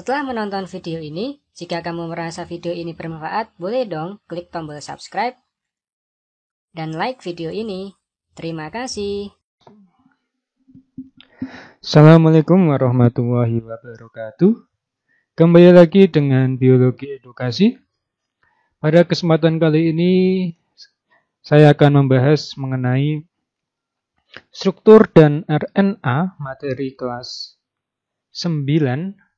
Setelah menonton video ini, jika kamu merasa video ini bermanfaat, boleh dong klik tombol subscribe dan like video ini. Terima kasih. Assalamualaikum warahmatullahi wabarakatuh. Kembali lagi dengan biologi edukasi. Pada kesempatan kali ini saya akan membahas mengenai struktur dan RNA materi kelas 9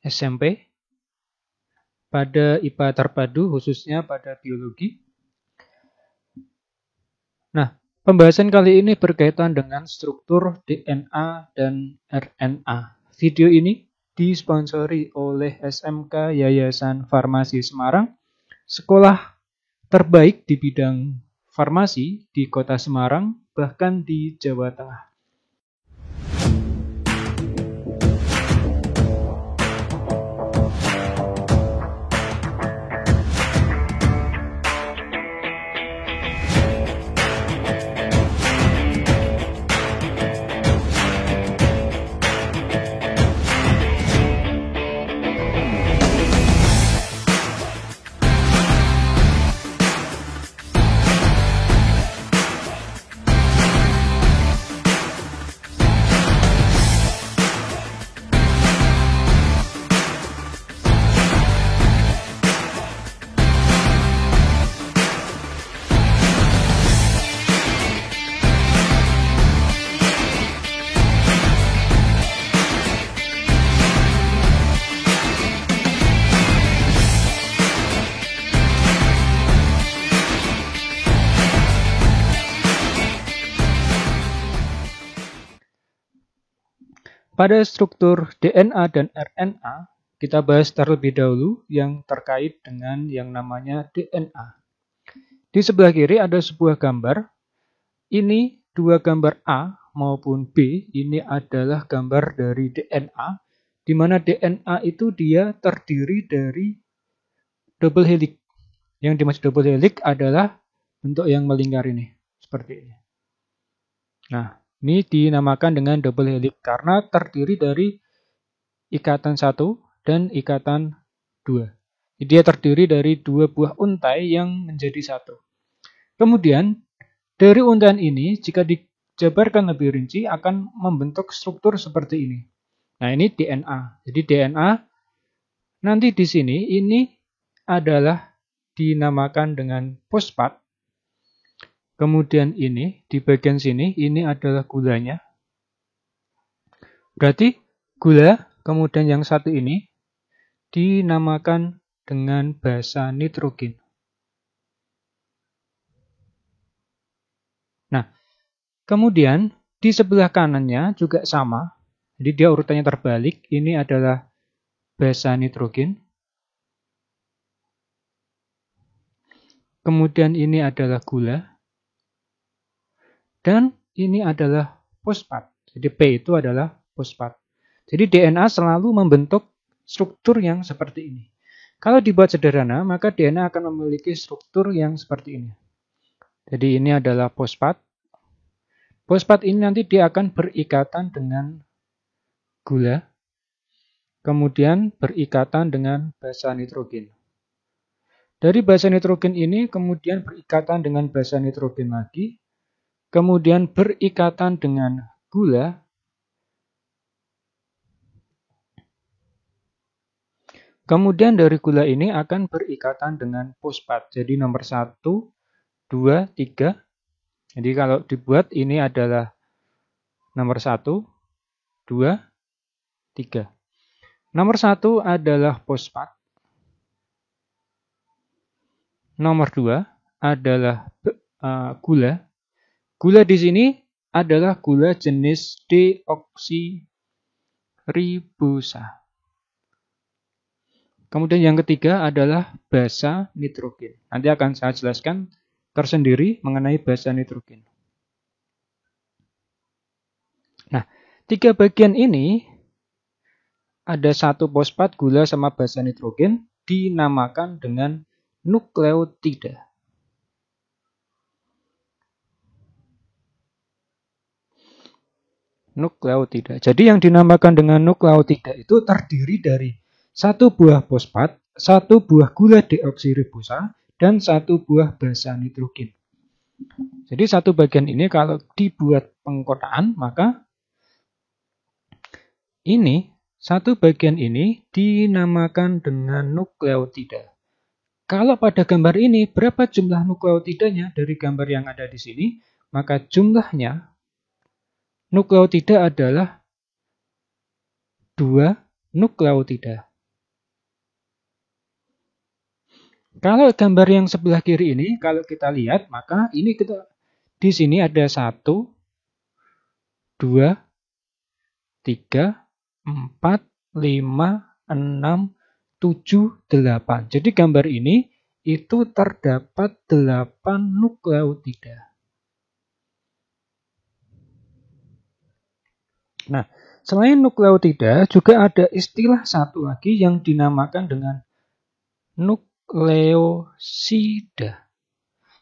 SMP pada IPA terpadu, khususnya pada biologi. Nah, pembahasan kali ini berkaitan dengan struktur DNA dan RNA. Video ini disponsori oleh SMK Yayasan Farmasi Semarang, sekolah terbaik di bidang farmasi di Kota Semarang, bahkan di Jawa Tengah. Pada struktur DNA dan RNA, kita bahas terlebih dahulu yang terkait dengan yang namanya DNA. Di sebelah kiri ada sebuah gambar. Ini dua gambar A maupun B. Ini adalah gambar dari DNA, di mana DNA itu dia terdiri dari double helix. Yang dimaksud double helix adalah bentuk yang melingkar ini, seperti ini. Nah, ini dinamakan dengan double helix karena terdiri dari ikatan 1 dan ikatan 2. Dia terdiri dari dua buah untai yang menjadi satu. Kemudian, dari untayan ini, jika dijabarkan lebih rinci, akan membentuk struktur seperti ini. Nah, ini DNA. Jadi DNA, nanti di sini, ini adalah dinamakan dengan fosfat. Kemudian ini, di bagian sini, ini adalah gulanya. Berarti gula, kemudian yang satu ini, dinamakan dengan basa nitrogen. Nah, kemudian di sebelah kanannya juga sama. Jadi dia urutannya terbalik. Ini adalah basa nitrogen. Kemudian ini adalah gula. Dan ini adalah fosfat. Jadi P itu adalah fosfat. Jadi DNA selalu membentuk struktur yang seperti ini. Kalau dibuat sederhana, maka DNA akan memiliki struktur yang seperti ini. Jadi ini adalah fosfat. Fosfat ini nanti dia akan berikatan dengan gula. Kemudian berikatan dengan basa nitrogen. Dari basa nitrogen ini kemudian berikatan dengan basa nitrogen lagi. Kemudian berikatan dengan gula. Kemudian dari gula ini akan berikatan dengan fosfat. Jadi nomor 1, 2, 3. Jadi kalau dibuat ini adalah nomor 1, 2, 3. Nomor 1 adalah fosfat. Nomor 2 adalah gula. Gula di sini adalah gula jenis deoksiribosa. Kemudian yang ketiga adalah basa nitrogen. Nanti akan saya jelaskan tersendiri mengenai basa nitrogen. Nah, tiga bagian ini ada satu fosfat, gula, sama basa nitrogen dinamakan dengan nukleotida. nukleotida. Jadi yang dinamakan dengan nukleotida itu terdiri dari satu buah fosfat, satu buah gula deoksiribosa, dan satu buah basa nitrogen. Jadi satu bagian ini kalau dibuat pengkotaan, maka ini satu bagian ini dinamakan dengan nukleotida. Kalau pada gambar ini berapa jumlah nukleotidanya dari gambar yang ada di sini, maka jumlahnya nukleotida adalah 2 nukleotida. Kalau gambar yang sebelah kiri ini, kalau kita lihat, maka ini kita di sini ada 1, 2, 3, 4, 5, 6, 7, 8. Jadi gambar ini itu terdapat 8 nukleotida. Nah, selain nukleotida, juga ada istilah satu lagi yang dinamakan dengan nukleosida.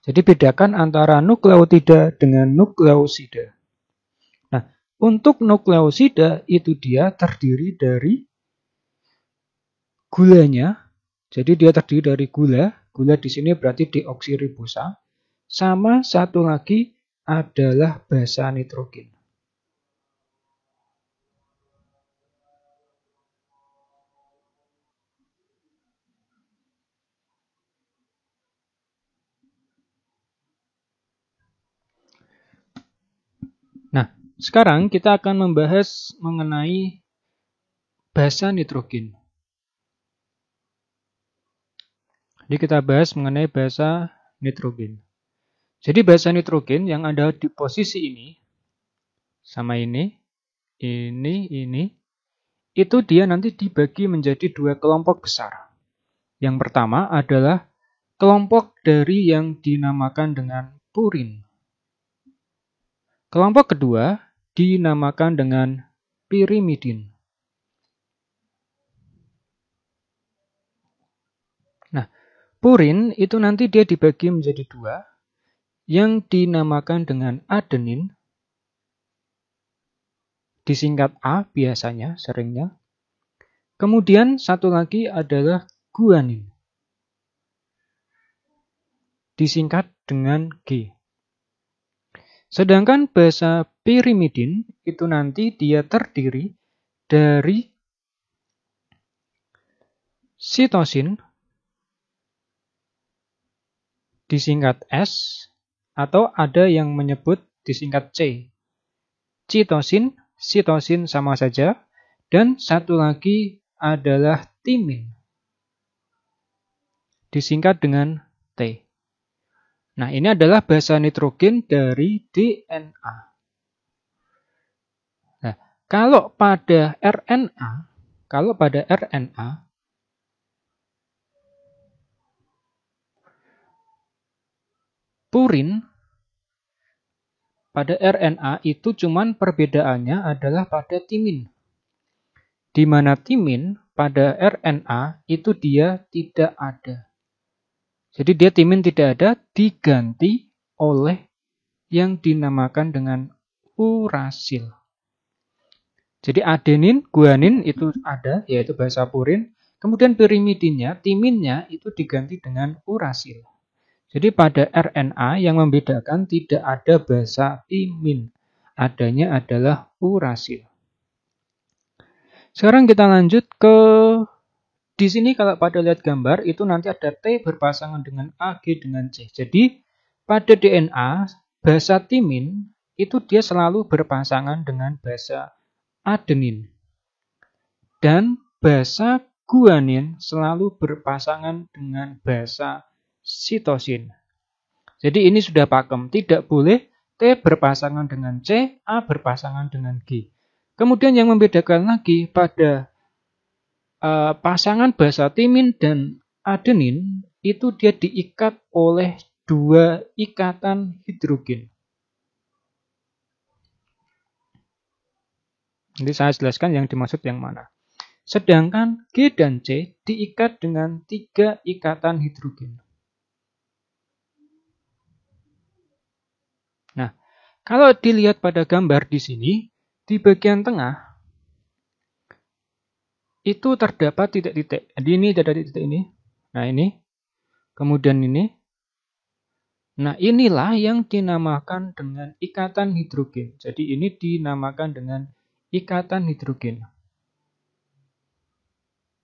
Jadi bedakan antara nukleotida dengan nukleosida. Nah, untuk nukleosida itu dia terdiri dari gulanya. Jadi dia terdiri dari gula. Gula di sini berarti deoksiribosa. Sama satu lagi adalah basa nitrogen. Nah, sekarang kita akan membahas mengenai basa nitrogen. Jadi kita bahas mengenai basa nitrogen. Jadi basa nitrogen yang ada di posisi ini, sama ini, itu dia nanti dibagi menjadi 2 kelompok besar. Yang pertama adalah kelompok dari yang dinamakan dengan purin. Kelompok kedua dinamakan dengan pirimidin. Nah, purin itu nanti dia dibagi menjadi 2, yang dinamakan dengan adenin, disingkat A biasanya, seringnya. Kemudian satu lagi adalah guanin, disingkat dengan G. Sedangkan basa pirimidin itu nanti dia terdiri dari sitosin, disingkat S, atau ada yang menyebut disingkat C. Citosin, sitosin sama saja, dan satu lagi adalah timin, disingkat dengan T. Nah, ini adalah basa nitrogen dari DNA. Nah, kalau pada RNA, purin pada RNA itu cuman perbedaannya adalah pada timin. Di mana timin pada RNA itu dia tidak ada. Jadi dia timin tidak ada, diganti oleh yang dinamakan dengan urasil. Jadi adenin, guanin itu ada, yaitu basa purin. Kemudian pirimidinnya, timinnya itu diganti dengan urasil. Jadi pada RNA yang membedakan tidak ada basa timin. Adanya adalah urasil. Sekarang kita lanjut ke di sini kalau pada lihat gambar itu nanti ada T berpasangan dengan A, G dengan C. Jadi pada DNA basa timin itu dia selalu berpasangan dengan basa adenin. Dan basa guanin selalu berpasangan dengan basa sitosin. Jadi ini sudah pakem, tidak boleh T berpasangan dengan C, A berpasangan dengan G. Kemudian yang membedakan lagi pada pasangan basa timin dan adenin itu dia diikat oleh 2 ikatan hidrogen. Nanti saya jelaskan yang dimaksud yang mana. Sedangkan G dan C diikat dengan 3 ikatan hidrogen. Nah, kalau dilihat pada gambar di sini, Di bagian tengah itu terdapat titik-titik. Jadi ini ada titik ini. Nah ini. Kemudian ini. Nah inilah yang dinamakan dengan ikatan hidrogen. Jadi ini dinamakan dengan ikatan hidrogen.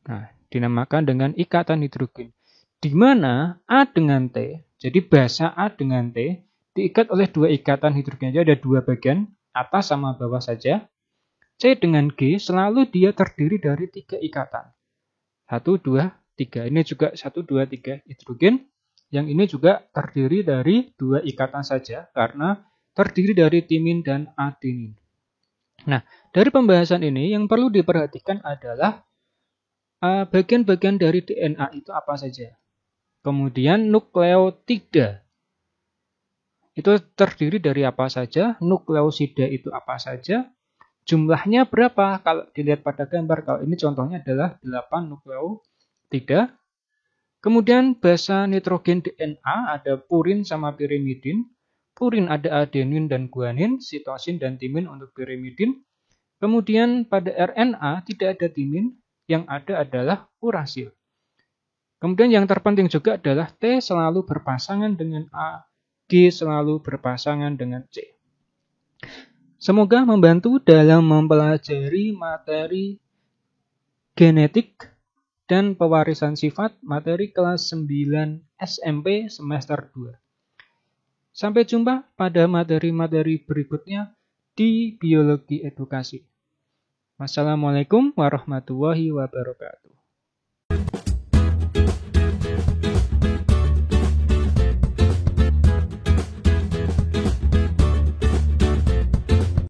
Nah, dinamakan dengan ikatan hidrogen. Di mana A dengan T, jadi basa A dengan T, diikat oleh dua ikatan hidrogen. Jadi ada dua bagian, atas sama bawah saja. C dengan G selalu dia terdiri dari tiga ikatan. 1, 2, 3. Ini juga 1, 2, 3 hidrogen. Yang ini juga terdiri dari dua ikatan saja, karena terdiri dari timin dan adenin. Nah, dari pembahasan ini yang perlu diperhatikan adalah bagian-bagian dari DNA itu apa saja. Kemudian nukleotida itu terdiri dari apa saja, nukleosida itu apa saja, jumlahnya berapa. Kalau dilihat pada gambar, kalau ini contohnya adalah 8 nukleotida. Kemudian basa nitrogen DNA ada purin sama pirimidin. Purin ada adenin dan guanin, sitosin dan timin untuk pirimidin. Kemudian pada RNA tidak ada timin, yang ada adalah urasil. Kemudian yang terpenting juga adalah T selalu berpasangan dengan A, G selalu berpasangan dengan C. Semoga membantu dalam mempelajari materi genetik dan pewarisan sifat materi kelas 9 SMP semester 2. Sampai jumpa pada materi-materi berikutnya di biologi edukasi. Wassalamualaikum warahmatullahi wabarakatuh.